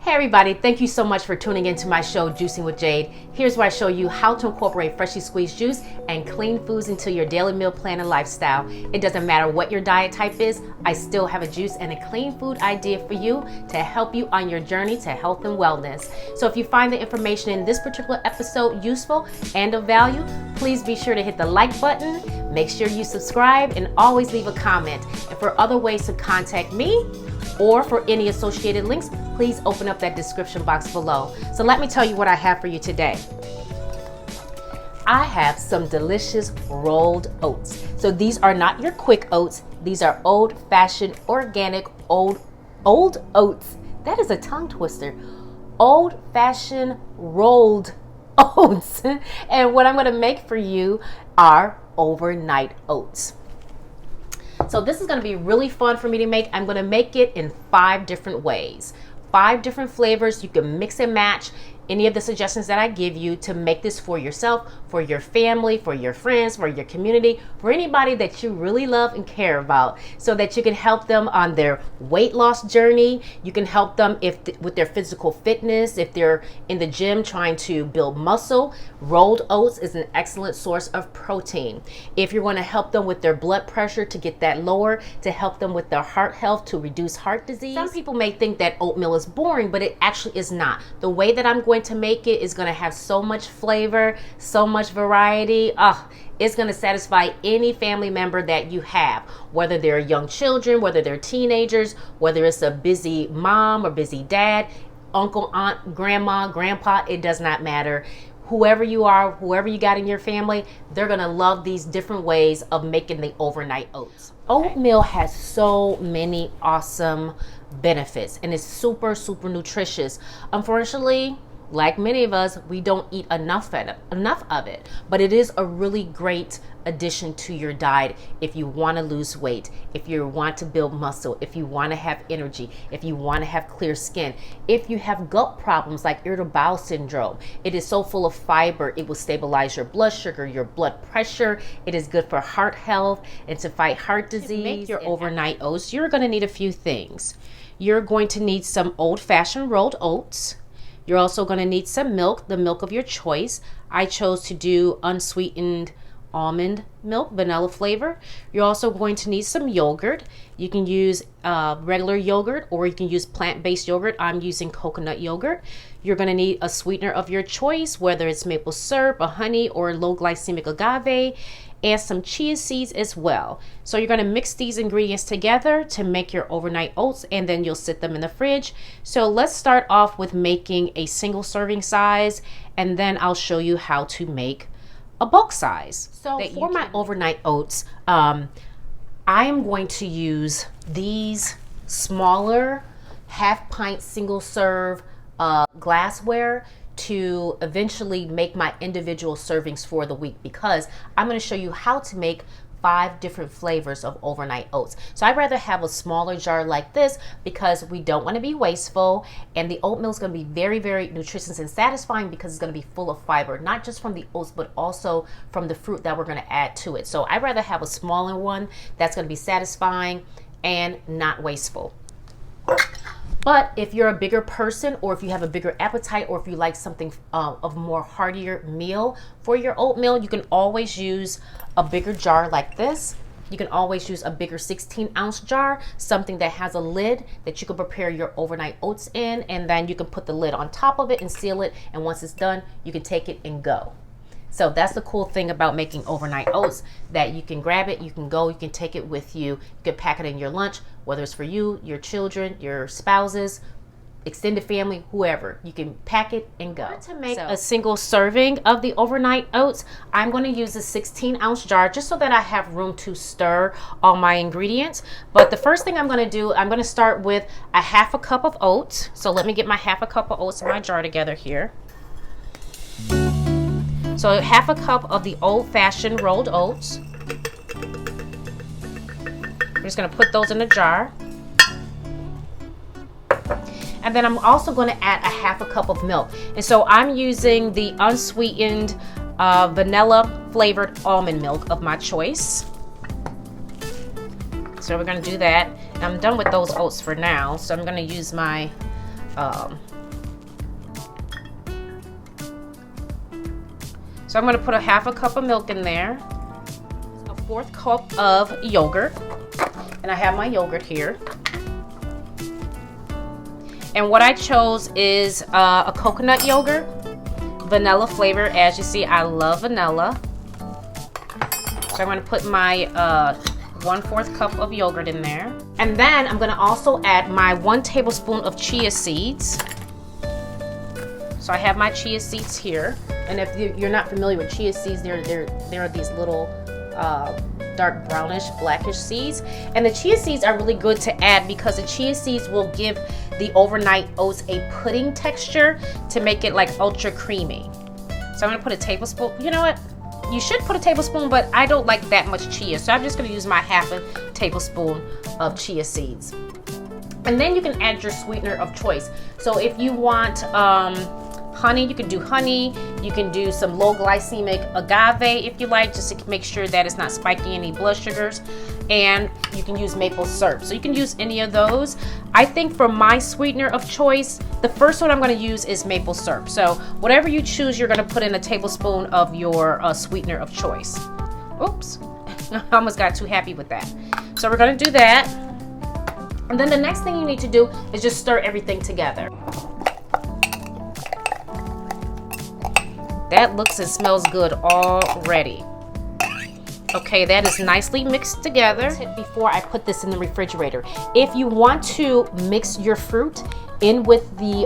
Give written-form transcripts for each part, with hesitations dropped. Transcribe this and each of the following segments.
Hey everybody, thank you so much for tuning into my show, Juicing with Jade. Here's where I show you how to incorporate freshly squeezed juice and clean foods into your daily meal plan and lifestyle. It doesn't matter what your diet type is, I still have a juice and a clean food idea for you to help you on your journey to health and wellness. So if you find the information in this particular episode useful and of value, please be sure to hit the like button, make sure you subscribe, and always leave a comment. And for other ways to contact me, or for any associated links, please open up that description box below. So let me tell you what I have for you today. I have some delicious rolled oats. So these are not your quick oats. These are old-fashioned, organic, old oats. That is a tongue twister. Old-fashioned rolled oats. And what I'm gonna make for you are overnight oats. So this is going to be really fun for me to make. I'm going to make it in 5 different ways. 5 different flavors. You can mix and match any of the suggestions that I give you to make this for yourself, for your family, for your friends, for your community, for anybody that you really love and care about, so that you can help them on their weight loss journey. You can help them with their physical fitness, if they're in the gym trying to build muscle. Rolled oats is an excellent source of protein. If you're going to help them with their blood pressure to get that lower, to help them with their heart health, to reduce heart disease. Some people may think that oatmeal is boring, but it actually is not. The way that I'm going to make it is going to have so much flavor, so much variety. It's going to satisfy any family member that you have, whether they're young children, whether they're teenagers, whether it's a busy mom or busy dad, uncle, aunt, grandma, grandpa, it does not matter. Whoever you are, whoever you got in your family, they're going to love these different ways of making the overnight oats. Oatmeal has so many awesome benefits and it's super, super nutritious. Unfortunately, like many of us, we don't eat enough of it, but it is a really great addition to your diet if you want to lose weight, if you want to build muscle, if you want to have energy, if you want to have clear skin, if you have gut problems like irritable bowel syndrome. It is so full of fiber, it will stabilize your blood sugar, your blood pressure. It is good for heart health and to fight heart disease. To make your overnight oats, you're going to need a few things. You're going to need some old-fashioned rolled oats. You're also going to need some milk, the milk of your choice. I chose to do unsweetened almond milk, vanilla flavor. You're also going to need some yogurt. You can use regular yogurt or you can use plant-based yogurt. I'm using coconut yogurt. You're going to need a sweetener of your choice, whether it's maple syrup, a honey, or low glycemic agave, and some chia seeds as well. So you're going to mix these ingredients together to make your overnight oats, and then you'll sit them in the fridge. So let's start off with making a single serving size, and then I'll show you how to make a bulk size. So for my overnight oats, I am going to use these smaller half pint single serve glassware to eventually make my individual servings for the week, because I'm going to show you how to make 5 different flavors of overnight oats. So I'd rather have a smaller jar like this because we don't want to be wasteful, and the oatmeal is going to be very, very nutritious and satisfying because it's going to be full of fiber, not just from the oats but also from the fruit that we're going to add to it. So I'd rather have a smaller one that's going to be satisfying and not wasteful. But if you're a bigger person, or if you have a bigger appetite, or if you like something of more heartier meal for your oatmeal, you can always use a bigger jar like this. You can always use a bigger 16-ounce jar, something that has a lid that you can prepare your overnight oats in, and then you can put the lid on top of it and seal it, and once it's done, you can take it and go. So that's the cool thing about making overnight oats, that you can grab it, you can go, you can take it with you, you can pack it in your lunch, whether it's for you, your children, your spouses, extended family, whoever. You can pack it and go. To make a single serving of the overnight oats, I'm going to use a 16-ounce jar just so that I have room to stir all my ingredients. But the first thing I'm going to do, I'm going to start with a half a cup of oats. So let me get my half a cup of oats in my jar together here. So half a cup of the old-fashioned rolled oats. I'm just going to put those in a jar. And then I'm also going to add a half a cup of milk. And so I'm using the unsweetened vanilla flavored almond milk of my choice. So we're going to do that. And I'm done with those oats for now. So I'm going to use my So I'm going to put a half a cup of milk in there, a 1/4 cup of yogurt, and I have my yogurt here. And what I chose is a coconut yogurt, vanilla flavor. As you see, I love vanilla. So I'm going to put my 1/4 cup of yogurt in there. And then I'm going to also add my 1 tablespoon of chia seeds. So I have my chia seeds here. And if you're not familiar with chia seeds, they're these little dark brownish, blackish seeds. And the chia seeds are really good to add because the chia seeds will give the overnight oats a pudding texture to make it like ultra creamy. So I'm gonna put a tablespoon. You know what? You should put a tablespoon, but I don't like that much chia. So I'm just gonna use my half a tablespoon of chia seeds. And then you can add your sweetener of choice. So if you want honey, you can do honey. You can do some low glycemic agave if you like, just to make sure that it's not spiking any blood sugars. And you can use maple syrup. So you can use any of those. I think for my sweetener of choice, the first one I'm going to use is maple syrup. So whatever you choose, you're going to put in a tablespoon of your sweetener of choice. Oops, I almost got too happy with that. So we're going to do that. And then the next thing you need to do is just stir everything together. That looks and smells good already. Okay, that is nicely mixed together. Before I put this in the refrigerator, if you want to mix your fruit in with the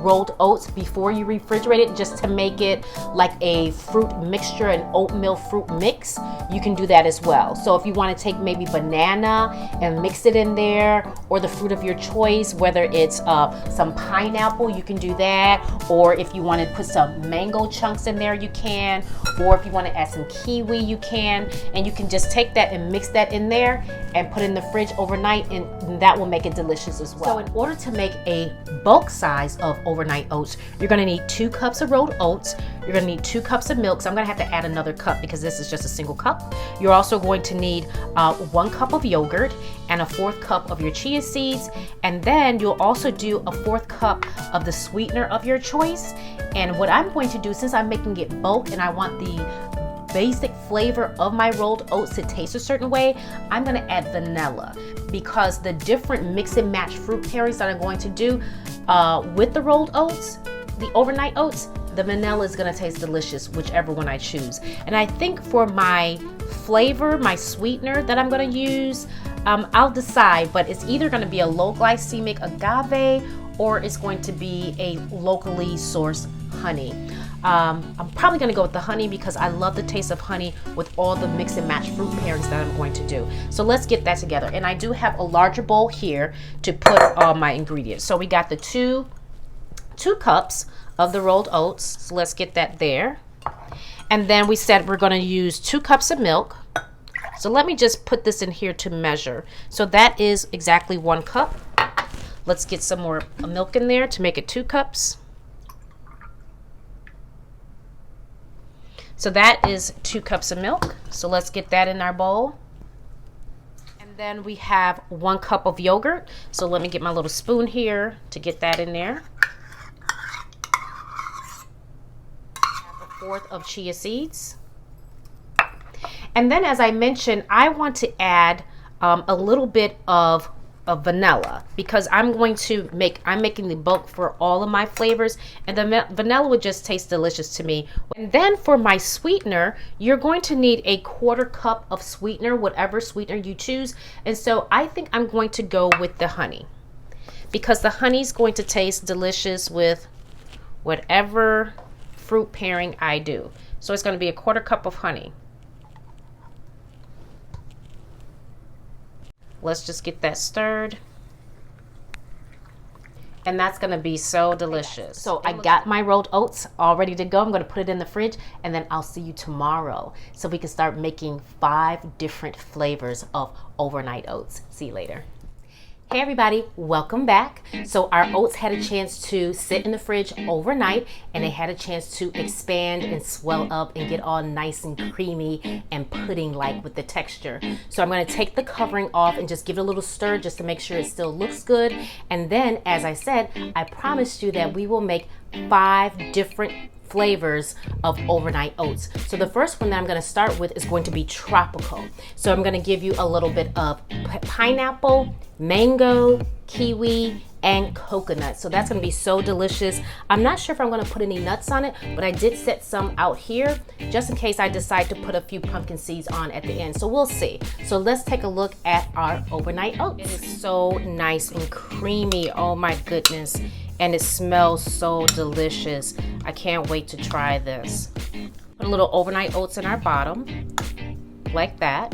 rolled oats before you refrigerate it, just to make it like a fruit mixture, an oatmeal fruit mix, you can do that as well. So if you want to take maybe banana and mix it in there, or the fruit of your choice, whether it's some pineapple, you can do that. Or if you want to put some mango chunks in there, you can. Or if you want to add some kiwi, you can. And you can just take that and mix that in there and put it in the fridge overnight, and that will make it delicious as well. So in order to make a bulk size of overnight oats, you're going to need 2 cups of rolled oats. You're going to need 2 cups of milk. So I'm going to have to add another cup because this is just a single cup. You're also going to need 1 cup of yogurt and a 1/4 cup of your chia seeds. And then you'll also do a 1/4 cup of the sweetener of your choice. And what I'm going to do, since I'm making it bulk and I want the basic flavor of my rolled oats to taste a certain way, I'm going to add vanilla, because the different mix and match fruit pairings that I'm going to do with the rolled oats, the overnight oats, the vanilla is going to taste delicious, whichever one I choose. And I think for my flavor, my sweetener that I'm going to use, I'll decide, but it's either going to be a low glycemic agave or it's going to be a locally sourced honey. I'm probably going to go with the honey because I love the taste of honey with all the mix and match fruit pairings that I'm going to do. So let's get that together. And I do have a larger bowl here to put all my ingredients. So we got the two cups of the rolled oats. So let's get that there. And then we said we're going to use 2 cups of milk. So let me just put this in here to measure. So that is exactly 1 cup. Let's get some more milk in there to make it 2 cups. So that is 2 cups of milk. So let's get that in our bowl. And then we have 1 cup of yogurt. So let me get my little spoon here to get that in there. 1/4 of chia seeds. And then, as I mentioned, I want to add a little bit of vanilla, because I'm making the bulk for all of my flavors, and the vanilla would just taste delicious to me. And then for my sweetener, you're going to need a 1/4 cup of sweetener, whatever sweetener you choose. And so I think I'm going to go with the honey, because the honey is going to taste delicious with whatever fruit pairing I do. So it's going to be a 1/4 cup of honey. Let's just get that stirred. And that's gonna be so delicious. So I got my rolled oats all ready to go. I'm gonna put it in the fridge, and then I'll see you tomorrow so we can start making 5 different flavors of overnight oats. See you later. Hey everybody, welcome back. So our oats had a chance to sit in the fridge overnight, and they had a chance to expand and swell up and get all nice and creamy and pudding-like with the texture. So I'm going to take the covering off and just give it a little stir just to make sure it still looks good. And then, as I said, I promised you that we will make 5 different flavors of overnight oats. So the first one that I'm going to start with is going to be tropical. So I'm going to give you a little bit of pineapple, mango, kiwi, and coconut. So that's going to be so delicious. I'm not sure if I'm going to put any nuts on it, but I did set some out here just in case I decide to put a few pumpkin seeds on at the end. So we'll see. So let's take a look at our overnight oats. It is so nice and creamy. Oh my goodness. And it smells so delicious. I can't wait to try this. Put a little overnight oats in our bottom, like that.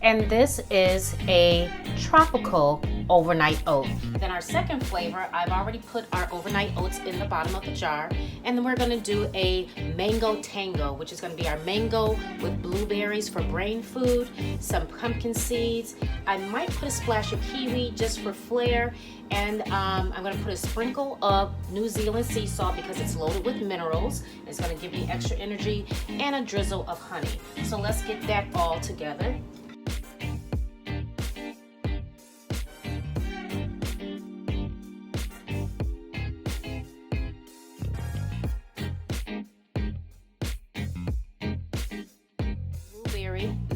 And this is a tropical overnight oat. Then our second flavor, I've already put our overnight oats in the bottom of the jar. And then we're gonna do a mango tango, which is gonna be our mango with blueberries for brain food, some pumpkin seeds. I might put a splash of kiwi just for flair. And I'm gonna put a sprinkle of New Zealand sea salt because it's loaded with minerals. It's gonna give me extra energy, and a drizzle of honey. So let's get that all together.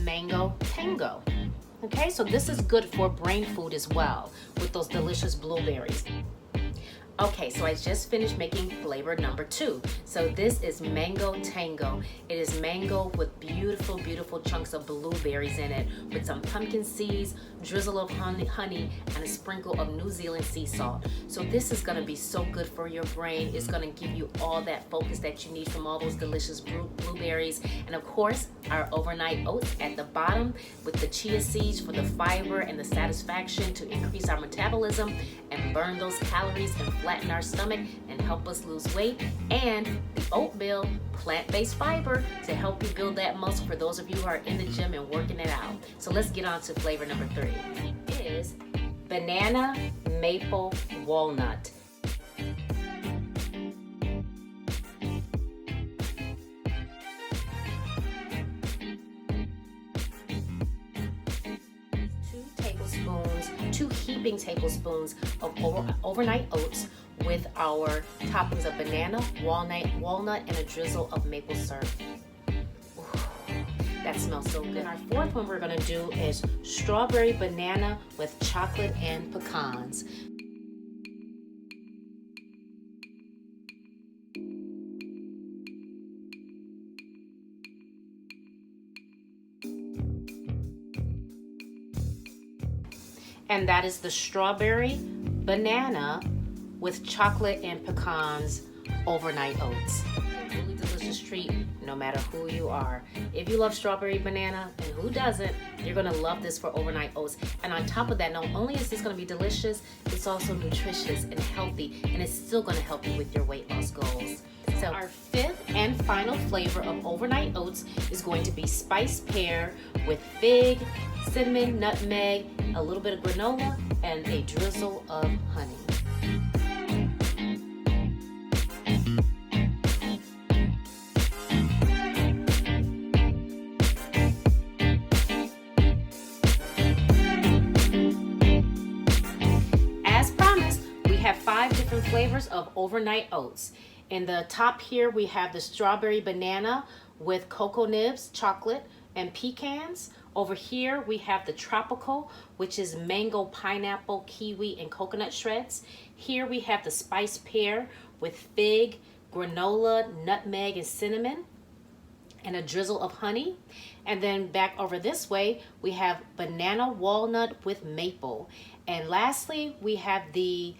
Mango tango. Okay, so this is good for brain food as well with those delicious blueberries. Okay, so I just finished making flavor number 2. So this is mango tango. It is mango with beautiful, beautiful chunks of blueberries in it with some pumpkin seeds, drizzle of honey, and a sprinkle of New Zealand sea salt. So this is gonna be so good for your brain. It's gonna give you all that focus that you need from all those delicious blueberries. And of course, our overnight oats at the bottom with the chia seeds for the fiber and the satisfaction to increase our metabolism and burn those calories and flatten our stomach and help us lose weight, and the oatmeal plant-based fiber to help you build that muscle for those of you who are in the gym and working it out. So let's get on to flavor number 3. It is banana maple walnut. Two heaping tablespoons of overnight oats with our toppings of banana, walnut, and a drizzle of maple syrup. Ooh, that smells so good. Our fourth one we're gonna do is strawberry banana with chocolate and pecans. And that is the strawberry banana with chocolate and pecans overnight oats. A really delicious treat no matter who you are. If you love strawberry banana, and who doesn't, you're gonna love this for overnight oats. And on top of that, not only is this gonna be delicious, it's also nutritious and healthy, and it's still gonna help you with your weight loss goals. So our fifth and final flavor of overnight oats is going to be spiced pear with fig, cinnamon, nutmeg, a little bit of granola, and a drizzle of honey. As promised, we have 5 different flavors of overnight oats. In the top here, we have the strawberry banana with cocoa nibs, chocolate, and pecans. Over here, we have the tropical, which is mango, pineapple, kiwi, and coconut shreds. Here we have the spiced pear with fig, granola, nutmeg, and cinnamon, and a drizzle of honey. And then back over this way, we have banana walnut with maple. And lastly, we have the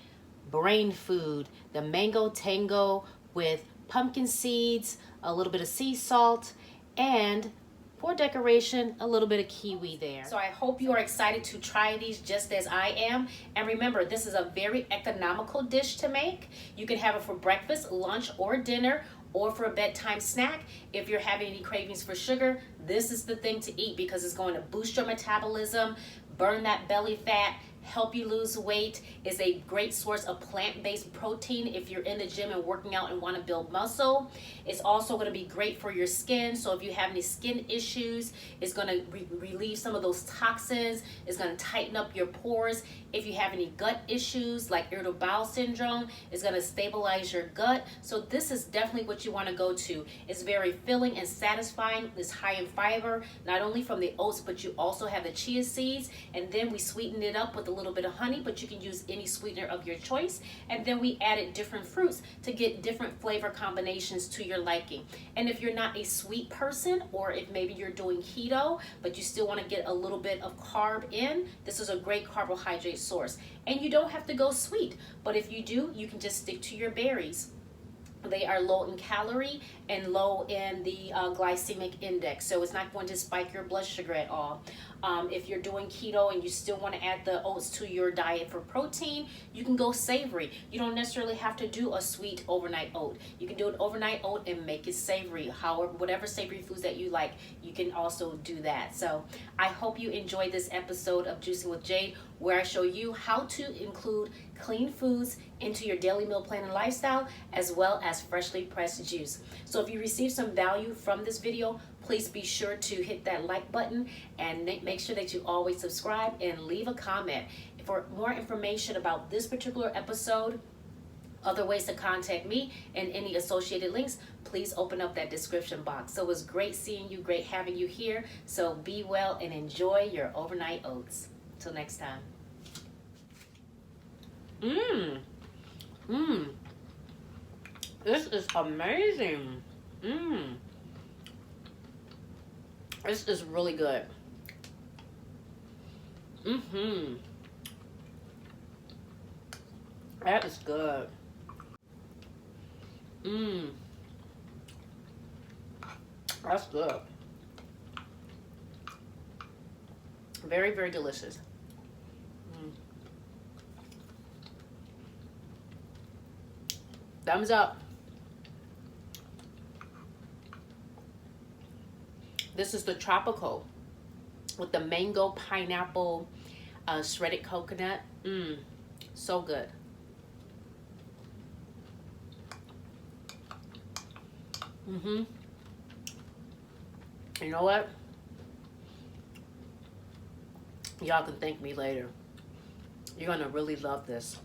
brain food, the mango tango with pumpkin seeds, a little bit of sea salt, and for decoration, a little bit of kiwi there. So I hope you are excited to try these just as I am. And remember, this is a very economical dish to make. You can have it for breakfast, lunch, or dinner, or for a bedtime snack. If you're having any cravings for sugar, this is the thing to eat because it's going to boost your metabolism, burn that belly fat, help you lose weight. It's a great source of plant-based protein if you're in the gym and working out and want to build muscle. It's also going to be great for your skin. So if you have any skin issues, it's going to relieve some of those toxins. It's going to tighten up your pores. If you have any gut issues like irritable bowel syndrome, it's going to stabilize your gut. So this is definitely what you want to go to. It's very filling and satisfying. It's high in fiber, not only from the oats, but you also have the chia seeds. And then we sweeten it up with a little bit of honey, but you can use any sweetener of your choice. And then we added different fruits to get different flavor combinations to your liking. And if you're not a sweet person, or if maybe you're doing keto, but you still want to get a little bit of carb in, this is a great carbohydrate source. And you don't have to go sweet, but if you do, you can just stick to your berries. They are low in calorie and low in the glycemic index, so it's not going to spike your blood sugar at all. If you're doing keto and you still want to add the oats to your diet for protein, you can go savory. You don't necessarily have to do a sweet overnight oat. You can do an overnight oat and make it savory. However, whatever savory foods that you like, you can also do that. So I hope you enjoyed this episode of Juicing with Jade, where I show you how to include clean foods into your daily meal plan and lifestyle, as well as freshly pressed juice. So if you receive some value from this video, please be sure to hit that like button and make sure that you always subscribe and leave a comment. For more information about this particular episode, other ways to contact me, and any associated links, please open up that description box. So it was great seeing you, great having you here. So be well and enjoy your overnight oats. Till next time. This is amazing. This is really good. That is good. That's good. Very, very delicious. Thumbs up. This is the tropical with the mango, pineapple, shredded coconut. So good. You know what? Y'all can thank me later. You're gonna really love this.